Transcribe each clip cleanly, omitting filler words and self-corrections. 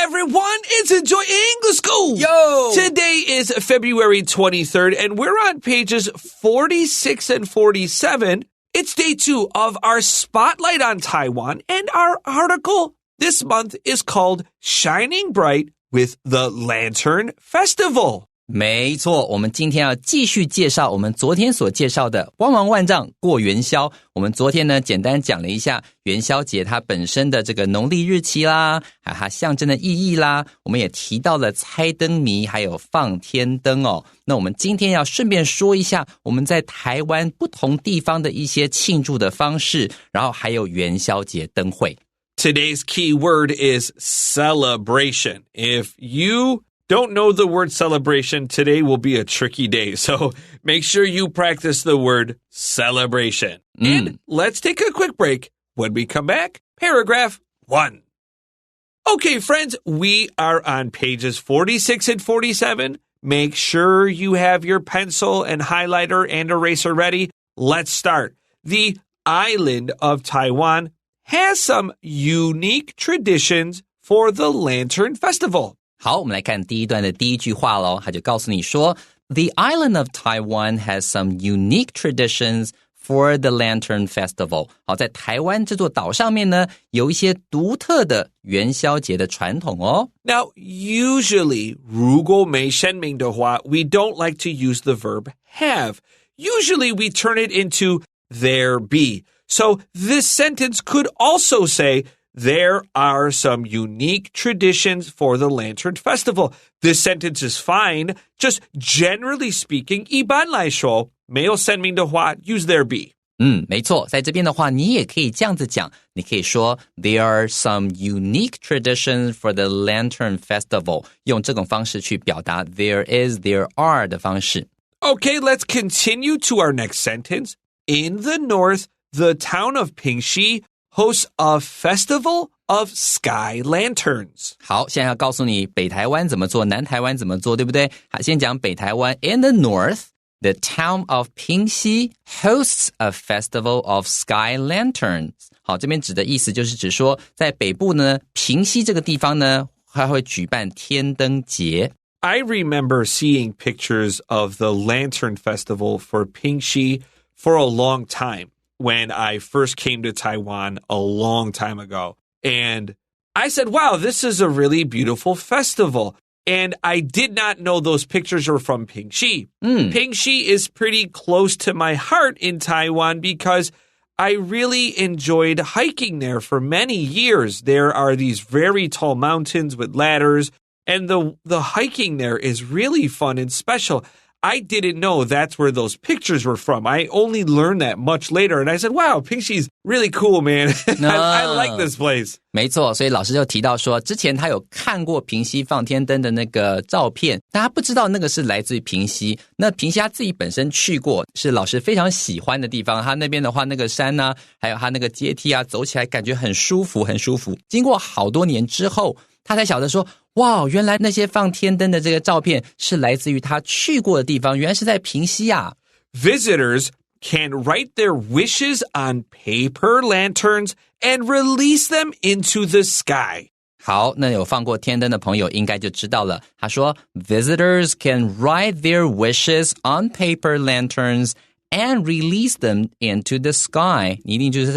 everyone, it's Enjoy English School. Yo! Today is February 23rd, and we're on pages 46 and 47. It's day 2 of our Spotlight on Taiwan, and our article this month is called Shining Bright with the Lantern Festival. 没错，我们今天要继续介绍我们昨天所介绍的光芒万丈过元宵。我们昨天呢简单讲了一下元宵节它本身的这个农历日期啦，还有它象征的意义啦，我们也提到了猜灯谜还有放天灯哦。那我们今天要顺便说一下我们在台湾不同地方的一些庆祝的方式，然后还有元宵节灯会。Today's key word is celebration. If you don't know the word celebration, today will be a tricky day. So make sure you practice the word celebration. And let's take a quick break. When we come back, paragraph 1. Okay, friends, we are on pages 46 and 47. Make sure you have your pencil and highlighter and eraser ready. Let's start. The island of Taiwan has some unique traditions for the Lantern Festival. 好，我们来看第一段的第一句话咯，他就告诉你说 The island of Taiwan has some unique traditions for the Lantern Festival. 好，在台湾这座岛上面呢，有一些独特的元宵节的传统哦。Now, usually, 如果没声明的话, we don't like to use the verb have. Usually, we turn it into there be. So this sentence could also say, there are some unique traditions for the Lantern Festival. This sentence is fine. Just generally speaking, 一般来说，没有声明的话 use there be. 没错，在这边的话，你也可以这样子讲，你可以说 There are some unique traditions for the Lantern Festival. 用这种方式去表达 there is, there are 的方式。Okay, let's continue to our next sentence. In the north, the town of Pingxi hosts a festival of sky lanterns. 好，现在要告诉你北台湾怎么做，南台湾怎么做，对不对？好，先讲北台湾。In the north, the town of Pingxi hosts a festival of sky lanterns. 好，这边指的意思就是指说，在北部呢，平西这个地方呢，它会举办天灯节。I remember seeing pictures of the Lantern Festival for Pingxi for a long time.When I first came to Taiwan a long time ago. And I said, wow, this is a really beautiful festival. And I did not know those pictures were from Pingxi. Pingxi is pretty close to my heart in Taiwan because I really enjoyed hiking there for many years. There are these very tall mountains with ladders, and the hiking there is really fun and special.I didn't know that's where those pictures were from. I only learned that much later. And I said, wow, Pingxi's really cool, man. I like this place. 没错，所以老师就提到说，之前他有看过平西放天灯的那个照片，但他不知道那个是来自于平西。那平西他自己本身去过，是老师非常喜欢的地方。他那边的话，那个山啊，还有他那个阶梯啊，走起来感觉很舒服，很舒服。经过好多年之后，他才晓得说，哇，原来那些放天灯的这个照片是来自于他去过的地方，原来是在平西啊。Visitors can write their wishes on paper lanterns and release them into the sky. 好，那有放过天灯的朋友应该就知道了。他说 Visitors can write their wishes on paper lanterns and release them into the sky. 你一定就是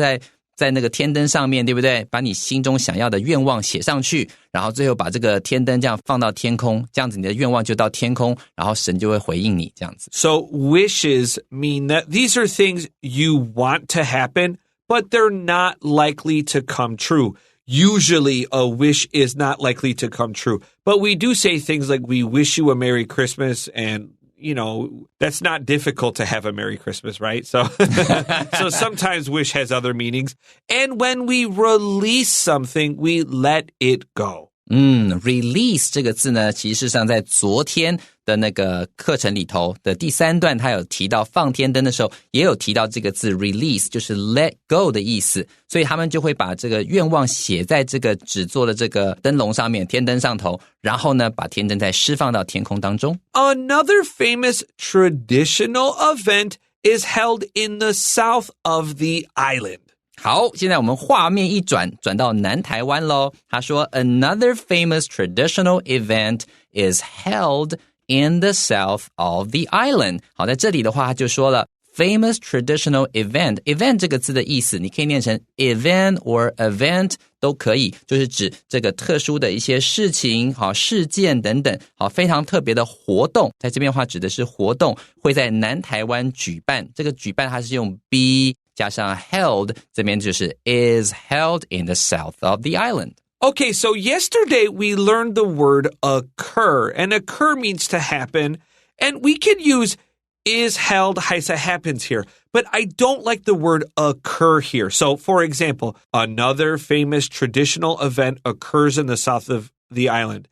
在那个天灯上面，对不对？把你心中想要的愿望写上去，然后最后把这个天灯这样放到天空，这样子你的愿望就到天空，然后神就会回应你，这样子。So wishes mean that these are things you want to happen, but they're not likely to come true. Usually a wish is not likely to come true, but we do say things like we wish you a Merry Christmas and you know, that's not difficult to have a Merry Christmas, right? So sometimes wish has other meanings. And when we release something, we let it go. Release 这个字呢，其实上在昨天的那个课程里头的第3段，他有提到放天灯的时候，也有提到这个字 release， 就是 let go 的意思。所以他们就会把这个愿望写在这个纸做的这个灯笼上面，天灯上头，然后呢，把天灯再释放到天空当中。Another famous traditional event is held in the south of the island. 好，现在我们画面一转到南台湾咯。他说 Another famous traditional event is held in the south of the island. 好，在这里的话他就说了Famous traditional event. Event 这个字的意思你可以念成 event or event 都可以，就是指这个特殊的一些事情，好，事件等等，好，非常特别的活动。在这边的话指的是活动会在南台湾举办，这个举办它是用 be 加上 held， 这边就是 is held in the south of the island.Okay, so yesterday we learned the word occur, and occur means to happen, and we can use is held, happens here, but I don't like the word occur here. So, for example, another famous traditional event occurs in the south of the island.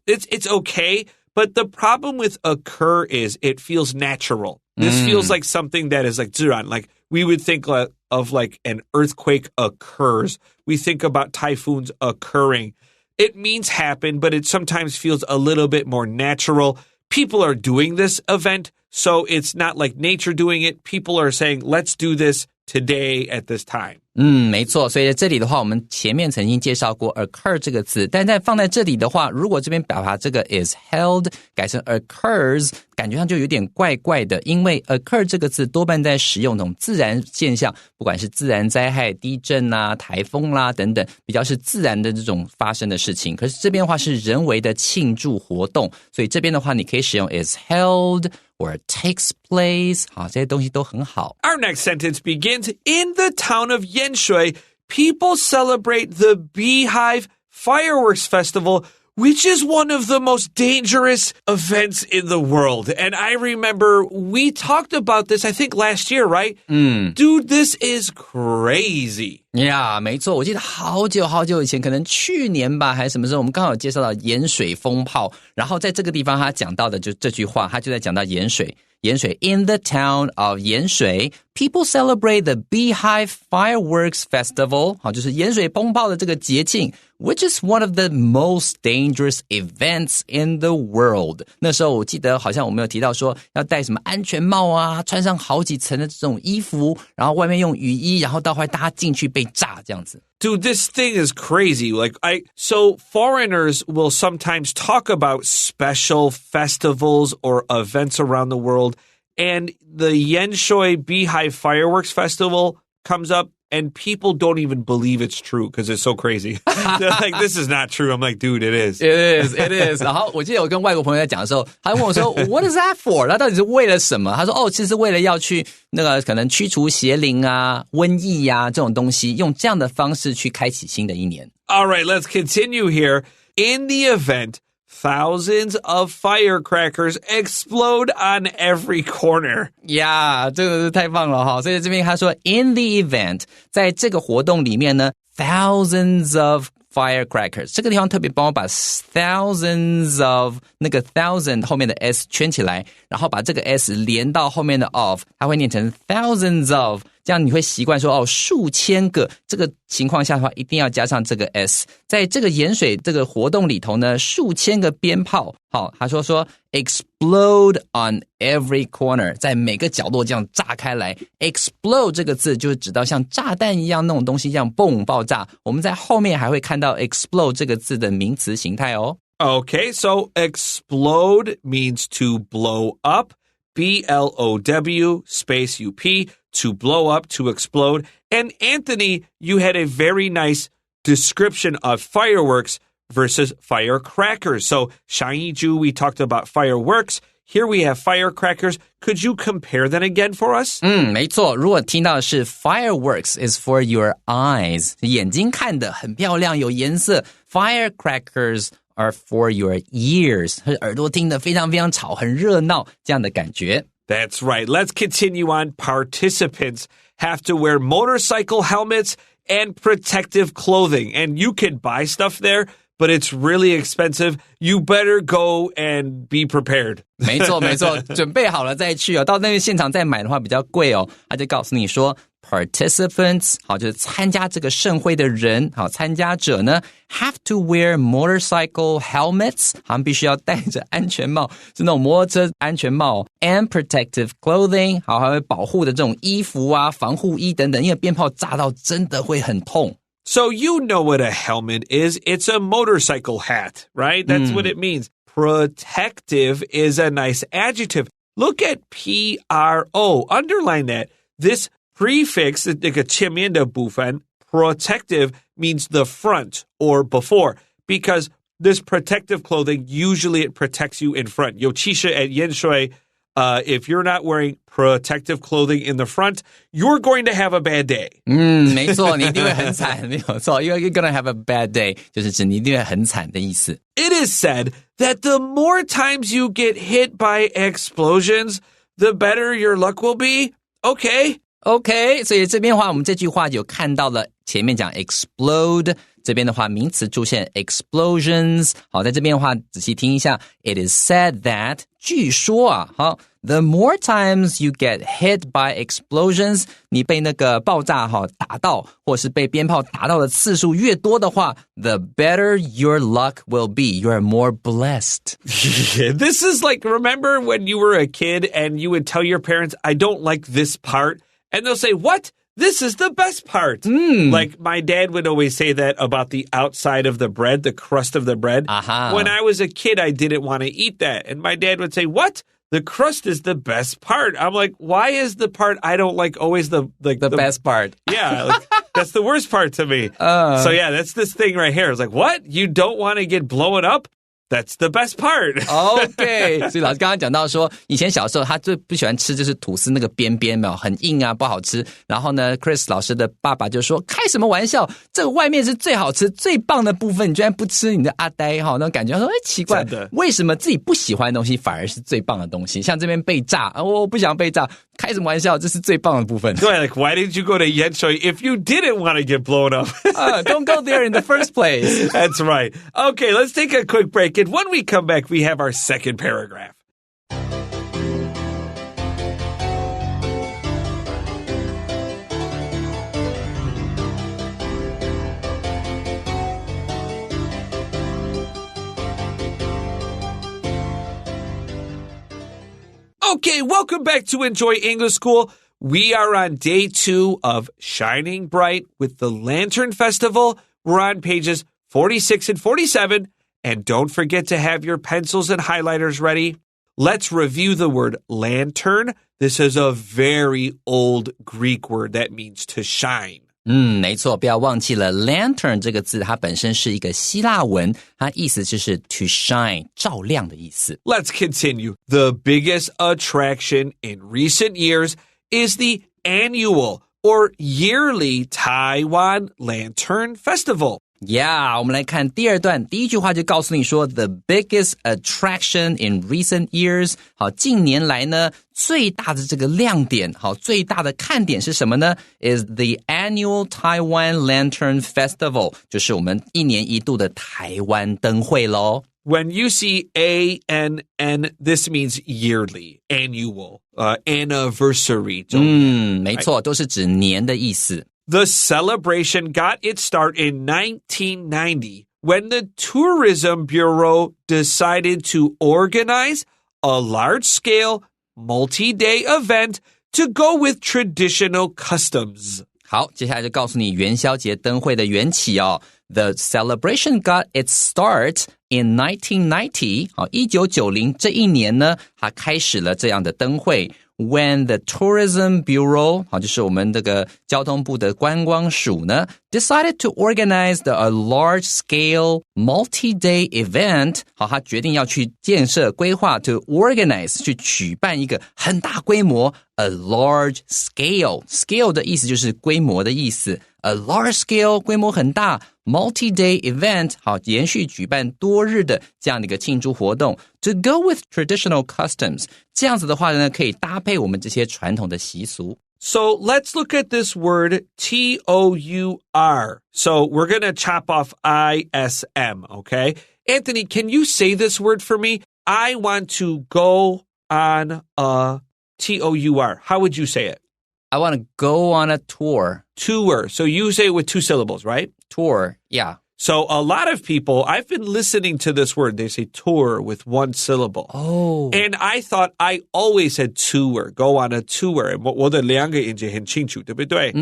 It's okay, but the problem with occur is it feels natural. This feels like something that is like 自然, like we would think of like an earthquake occurs. We think about typhoons occurring. It means happen, but it sometimes feels a little bit more natural. People are doing this event, so it's not like nature doing it. People are saying, let's do this today at this time. 没错，所以在这里的话我们前面曾经介绍过 occur 这个字，但在放在这里的话，如果这边把这个 is held 改成 occurs， 感觉上就有点怪怪的，因为 occur 这个字多半在使用那种自然现象，不管是自然灾害，地震啦，台风啦等等，比较是自然的这种发生的事情，可是这边的话是人为的庆祝活动，所以这边的话你可以使用 is held or takes place. 好，这些东西都很好。 Our next sentence begins, in the town of Yanshui, people celebrate the Beehive Fireworks Festival, which is one of the most dangerous events in the world. And I remember we talked about this, I think last year, right? Dude, this is crazy. Yeah, 没错，我记得好久以前，可能去年吧还是什么时候，我们刚好有介绍到盐水风炮，然后在这个地方他讲到的就这句话，他就在讲到盐水 in the town of 盐水 people celebrate the Beehive Fireworks Festival. 好，就是盐水风炮的这个节庆 which is one of the most dangerous events in the world. 那时候我记得好像我们有提到说要戴什么安全帽啊，穿上好几层的这种衣服，然后外面用雨衣，然后到后来大家进去被炸这样子。Dude, this thing is crazy. So foreigners will sometimes talk about special festivals or events around the world, and the Yanshui Beehive Fireworks Festival comes up, and people don't even believe it's true because it's so crazy. They're like, this is not true. I'm like, dude, it is. It is. 然后我记得我跟外国朋友在讲的时候，他问我说 What is that for? 他到底是为了什么？他说其实为了要去那个可能驱除邪灵啊、瘟疫啊这种东西，用这样的方式去开启新的一年。 All right, let's continue here. In the event, thousands of firecrackers explode on every corner. Yeah, 这个是太棒了哈！所以这边他说 in the event， 在这个活动里面呢 thousands of firecrackers， 这个地方特别帮我把 thousands of 那个 thousand 后面的 s 圈起来，然后把这个 s 连到后面的 of， 它会念成 thousands of， 这样你会习惯说数千个，这个情况下的话一定要加上这个 s。 在这个盐水这个活动里头呢，数千个鞭炮，好，他说 explode on every corner， 在每个角落这样炸开来。 explode 这个字就是指到像炸弹一样那种东西，这样蹦爆炸。我们在后面还会看到 explode 这个字的名词形态哦。Okay, so explode means to blow up, B-L-O-W space U-P, to blow up, to explode. And Anthony, you had a very nice description of fireworks versus firecrackers. So, 上一集 we talked about fireworks. Here we have firecrackers. Could you compare them again for us? 没错，如果听到的是 fireworks is for your eyes， 眼睛看的很漂亮，有颜色。Firecrackers are for your ears， 耳朵听得非常非常吵，很热闹，这样的感觉。That's right. Let's continue on. Participants have to wear motorcycle helmets and protective clothing. And you can buy stuff there, but it's really expensive. You better go and be prepared. 没错没错，准备好了再去哦。到那个现场再买的话比较贵哦。他就告诉你说 participants 好，就是参加这个盛会的人，好，参加者呢 have to wear motorcycle helmets 他们必须要戴着安全帽，是那种摩托车安全帽 and protective clothing 好，还会保护的这种衣服啊，防护衣等等，因为鞭炮炸到真的会很痛。So you know what a helmet is. It's a motorcycle hat, right? That's what it means. Protective is a nice adjective. Look at P-R-O. Underline that. This prefix, 这个前面的部分, protective means the front or before, because this protective clothing, usually it protects you in front. 尤其是 at Yanshui, if you're not wearing protective clothing in the front, you're going to have a bad day. 没错，你一定会很惨，没有错。You're gonna have a bad day， 就是指你一定会很惨的意思。It is said that the more times you get hit by explosions, the better your luck will be. Okay, 所以这边的话，我们这句话有看到了，前面讲 explode， 这边的话名词出现 explosions。好，在这边的话仔细听一下 ，it is said that 据说啊，好 ，the more times you get hit by explosions， 你被那个爆炸打到，或是被鞭炮打到的次数越多的话 ，the better your luck will be. You are more blessed. This is like, remember when you were a kid and you would tell your parents, I don't like this part, and they'll say, what? This is the best part. Like my dad would always say that about the outside of the bread, the crust of the bread. When I was a kid, I didn't want to eat that. And my dad would say, what? The crust is the best part. I'm like, why is the part I don't like always the best part? Yeah, like, that's the worst part to me. So yeah, that's this thing right here. It's like, what? You don't want to get blown up? That's the best part. OK， 所以老师刚刚讲到说，以前小时候他最不喜欢吃就是吐司那个边边，没有很硬啊，不好吃。然后呢 ，Chris 老师的爸爸就说：“开什么玩笑？这个外面是最好吃、最棒的部分，你居然不吃，你的阿呆哈！”那种感觉说：“哎，奇怪，为什么自己不喜欢的东西反而是最棒的东西？像这边被炸，我不想被炸。”开什么玩笑？这是最棒的部分。对 like why did you go to Yanshui if you didn't want to get blown up? Don't go there in the first place. That's right. Okay, let's take a quick break. And when we come back, we have our second paragraph. Okay, welcome back to Enjoy English School. We are on day 2 of Shining Bright with the Lantern Festival. We're on pages 46 and 47. And don't forget to have your pencils and highlighters ready. Let's review the word lantern. This is a very old Greek word that means to shine. 没错，不要忘记了 lantern 这个字，它本身是一个希腊文，它意思就是 to shine 照亮的意思。 Let's continue. The biggest attraction in recent years is the annual or yearly Taiwan Lantern Festival. Yeah, 我们来看第二段，第一句话就告诉你说 the biggest attraction in recent years. 好，近年来呢，最大的这个亮点，好，最大的看点是什么呢 ？is the annual Taiwan Lantern Festival. 就是我们一年一度的台湾灯会咯。When you see A-N-N, this means yearly, annual, anniversary. 没错，都是指年的意思。The celebration got its start in 1990 when the Tourism Bureau decided to organize a large-scale, multi-day event to go with traditional customs. 好，接下来就告诉你元宵节灯会的缘起哦。The celebration got its start in 1990. 好，1990这一年呢，它开始了这样的灯会。When the Tourism Bureau, 好，就是我们这个交通部的观光署呢 decided to organize a large-scale multi-day event. 好，他决定要去建设规划 to organize 去举办一个很大规模 a large scale. Scale 的意思就是规模的意思。A large scale 规模很大 multi-day event 好，连续举办多日的这样的一个庆祝活动 to go with traditional customs 这样子的话呢，可以搭配我们这些传统的习俗。So let's look at this word T-O-U-R. So we're going to chop off I-S-M, okay? Anthony, can you say this word for me? I want to go on a T-O-U-R. How would you say it? I want to go on a tour. Tour. So you say it with two syllables, right? Tour, yeah. So a lot of people, I've been listening to this word. They say tour with one syllable. Oh. And I thought I always said tour, go on a tour. 我的两个音节很清楚，对不对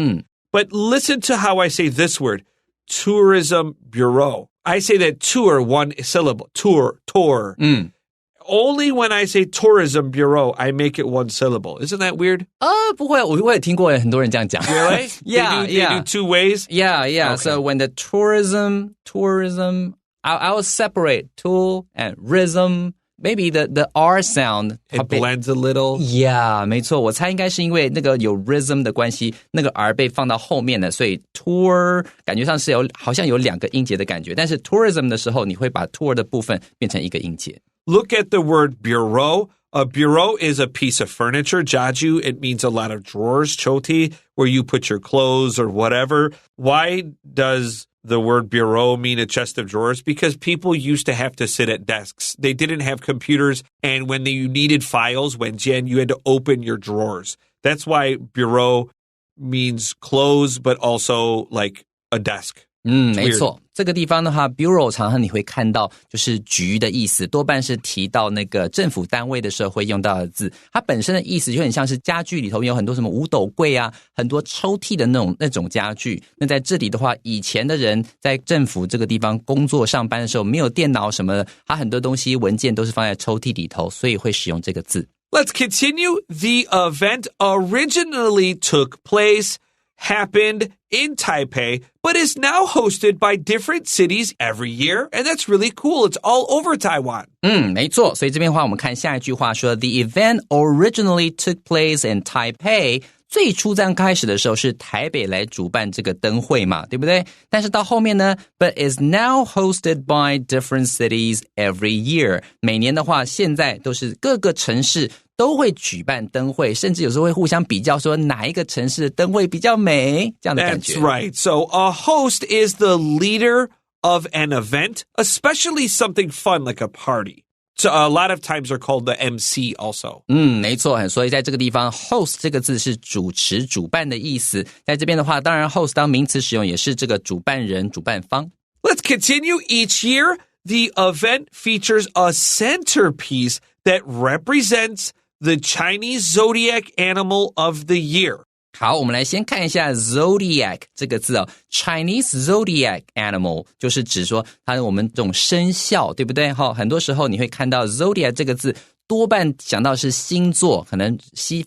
？But listen to how I say this word, tourism bureau. I say that tour, one syllable, tour. Only when I say tourism bureau, I make it one syllable. Isn't that weird? 不会，我也听过很多人这样讲。Really? Yeah, they do two ways? Yeah. Okay. So when the tourism, I will separate tool and rhythm. Maybe the R sound. It blends a little. Yeah, 没错，我猜应该是因为那个有 rhythm 的关系，那个 R 被放到后面了，所以 tour 感觉上是好像有两个音节的感觉，但是 tourism 的时候，你会把 tour 的部分变成一个音节。Look at the word bureau. A bureau is a piece of furniture. Jaju, it means a lot of drawers, choti, where you put your clothes or whatever. Why does the word bureau mean a chest of drawers? Because people used to have to sit at desks. They didn't have computers. And when you needed files, you had to open your drawers. That's why bureau means clothes, but also like a desk. 没错，这个地方的话 bureau 常常你会看到就是局的意思，多半是提到那个政府单位的时候会用到的字，它本身的意思就很像是家具里头有很多什么五斗柜啊，很多抽屉的那种家具。那在这里的话，以前的人在政府这个地方工作上班的时候没有电脑什么的，它很多东西文件都是放在抽屉里头，所以会使用这个字。Let's continue. The event originally took place.Happened in Taipei, but is now hosted by different cities every year. And that's really cool. It's all over Taiwan. 没错。所以这边的话，我们看下一句话说 The event originally took place in Taipei. 最初这样开始的时候是台北来主办这个灯会嘛，对不对？但是到后面呢 But is now hosted by different cities every year. 每年的话，现在都是各个城市都会举办灯会，甚至有时候会互相比较说哪一个城市的灯会比较美，这样的感觉。That's right. So a host is the leader of an event, especially something fun like a party. So a lot of times they're called the MC also. 没错，所以在这个地方 host 这个字是主持主办的意思。在这边的话，当然 host 当名词使用也是这个主办人主办方。Let's continue. Each year, the event features a centerpiece that represents the Chinese zodiac animal of the year. 好，我们来先看一下 zodiac 这个字哦 Chinese zodiac animal 就是指说它我们这种生肖，对不对？很多时候你会看到 zodiac 这个字多半想到是星座，可能西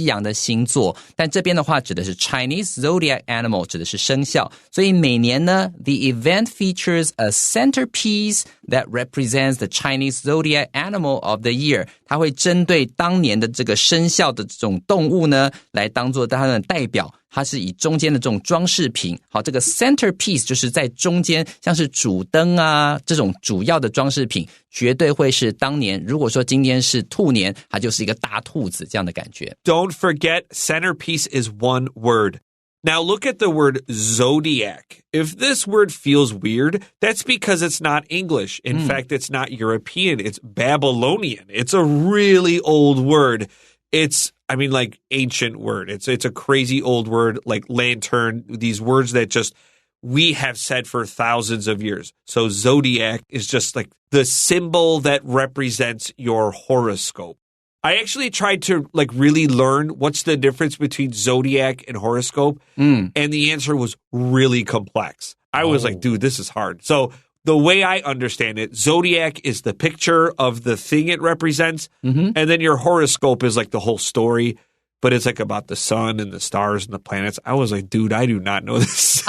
洋的星座，但这边的话指的是 Chinese zodiac animal 指的是生肖，所以每年呢 the event features a centerpiece that represents the Chinese zodiac animal of the year. 它会针对当年的这个生肖的这种动物呢来当做它的代表，它是以中间的这种装饰品。好，这个 centerpiece 就是在中间，像是主灯啊这种主要的装饰品，绝对会是当年，如果说今天是兔年，它就是一个大兔子这样的感觉。Don't forget, centerpiece is one word. Now look at the word zodiac. If this word feels weird, that's because it's not English. In fact, it's not European. It's Babylonian. It's a really old word. It's like ancient word. It's a crazy old word like lantern, these words that just we have said for thousands of years. So zodiac is just like the symbol that represents your horoscope. I actually tried to really learn what's the difference between zodiac and horoscope. And the answer was really complex. I was like, dude, this is hard. So the way I understand it, zodiac is the picture of the thing it represents. And then your horoscope is like the whole story. But it's like about the sun and the stars and the planets. I was like, dude, I do not know this.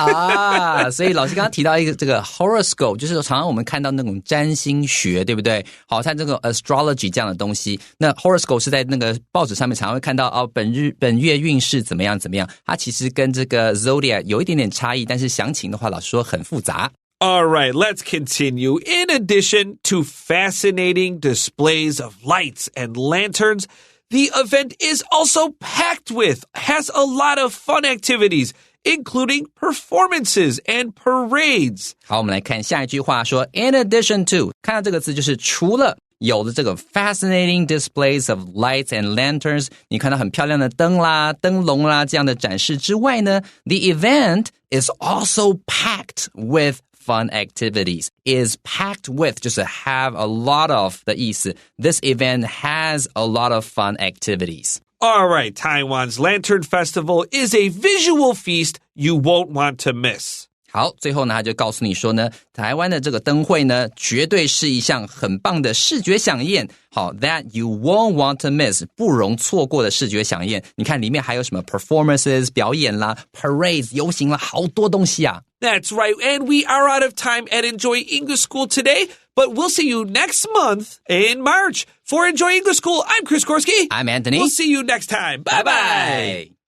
所以老师刚刚提到一个这个 horoscope， 就是常常我们看到那种占星学，对不对？好，像这个 astrology 这样的东西。那 horoscope 是在那个报纸上面常常会看到本月运势怎么样怎么样。它其实跟这个 zodiac 有一点点差异，但是详情的话，老师说很复杂。All right, let's continue. In addition to fascinating displays of lights and lanterns, The event is also packed with, has a lot of fun activities, including performances and parades. 好，我们来看下一句话说 In addition to 看到这个字就是除了有的这个 fascinating displays of lights and lanterns 你看到很漂亮的灯啦灯笼啦这样的展示之外呢 The event is also packed with fun activities. Is packed with 就是 have a lot of 的意思 This event has a lot of fun activities. All right, Taiwan's Lantern Festival is a visual feast you won't want to miss. 好，最后呢，他就告诉你说呢，台湾的这个灯会呢，绝对是一项很棒的视觉飨宴。好 ，that you won't want to miss， 不容错过的视觉飨宴。你看里面还有什么 performances 表演啦 ，parades 游行啦，好多东西啊。That's right, and we are out of time at Enjoy English School today, but we'll see you next month in March. For Enjoy English School, I'm Chris Gorski. I'm Anthony. We'll see you next time. Bye-bye.